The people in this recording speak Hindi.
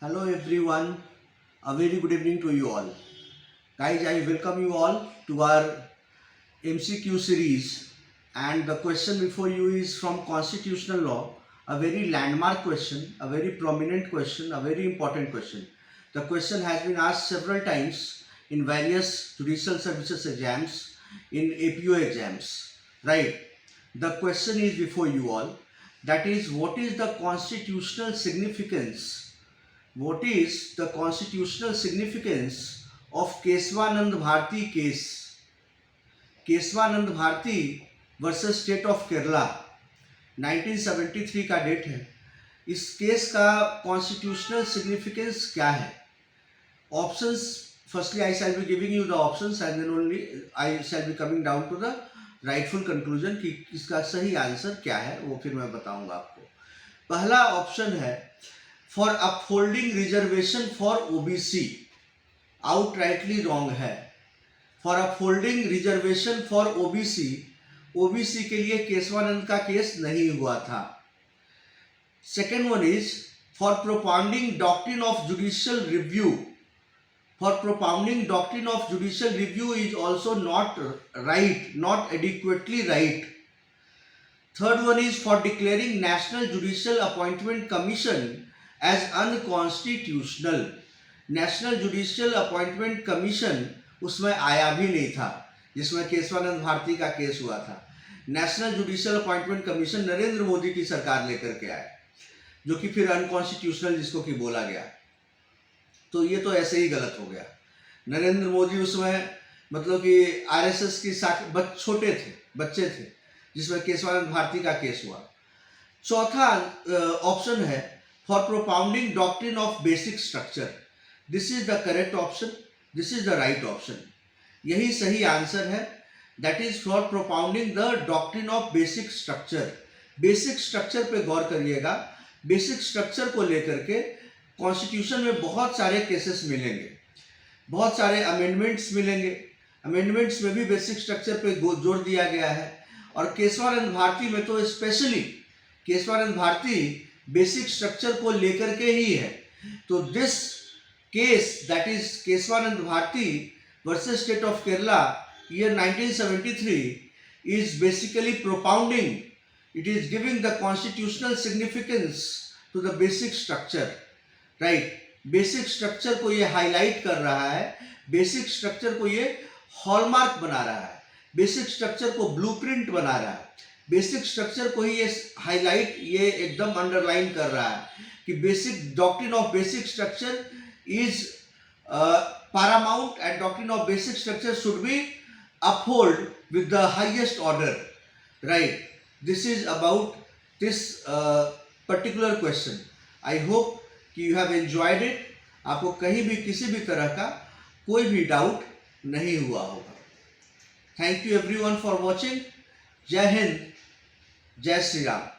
Hello everyone, a very good evening to you all. Guys, I welcome you all to our MCQ series, and the question before you is from constitutional law, a very landmark question, a very prominent question, a very important question. The question has been asked several times in various judicial services exams, in APO exams, right? The question is before you all, that is, what is the constitutional significance? What is the constitutional significance of Keswanand Bharti case? Keshavananda Bharati versus state of Kerala 1973 का डेट है. इस केस का कॉन्स्टिट्यूशनल सिग्निफिकेंस क्या है? Options, firstly I shall be giving you the options and then only I shall be coming down to the rightful conclusion कि इसका सही आंसर क्या है, वो फिर मैं बताऊंगा आपको. पहला ऑप्शन है for upholding reservation for OBC. Outrightly wrong है. For upholding reservation for OBC, OBC के लिए केशवानंद का केस नहीं हुआ था. Second one is for propounding doctrine of judicial review. For propounding doctrine of judicial review is also not right, not adequately right. Third one is for declaring national judicial appointment commission as unconstitutional. National judicial appointment commission उसमें आया भी नहीं था जिसमें केशवानंद भारती का केस हुआ था. National judicial appointment commission Narendra Modi की सरकार लेकर के आए, जो कि फिर अनकॉन्स्टिट्यूशनल जिसको कि बोला गया. तो ये तो ऐसे ही गलत हो गया. नरेंद्र मोदी उसमें मतलब कि आरएसएस की छोटे थे, बच्चे थे, जिसमें केशवानंद भारती का केस हुआ. चौथा ऑप्शन है for propounding doctrine of basic structure. This is the correct option. This is the right option. यही सही आंसर है. That is for propounding the doctrine of basic structure. Basic structure पे गौर करिएगा. बेसिक स्ट्रक्चर को लेकर के कॉन्स्टिट्यूशन में बहुत सारे केसेस मिलेंगे, बहुत सारे अमेंडमेंट्स मिलेंगे. अमेंडमेंट्स में भी बेसिक स्ट्रक्चर पे जोर दिया गया है. और केशवानंद भारती में तो specially Keshavananda Bharati basic structure को लेकर के ही है. तो this case, that is Keswanand Bharti versus State of Kerala, year 1973, is basically propounding, it is giving the constitutional significance to the basic structure, right? Basic structure को ये highlight कर रहा है, basic structure को ये hallmark बना रहा है, basic structure को blueprint बना रहा है, basic structure को ही ये highlight, ये एकदम underline कर रहा है कि basic doctrine of basic structure is paramount and doctrine of basic structure should be upheld with the highest order, right? This is about this particular question. I hope कि you have enjoyed it. आपको कहीं भी किसी भी तरह का कोई भी डाउट नहीं हुआ होगा. Thank you everyone for watching. जय हिंद, जय श्री राम.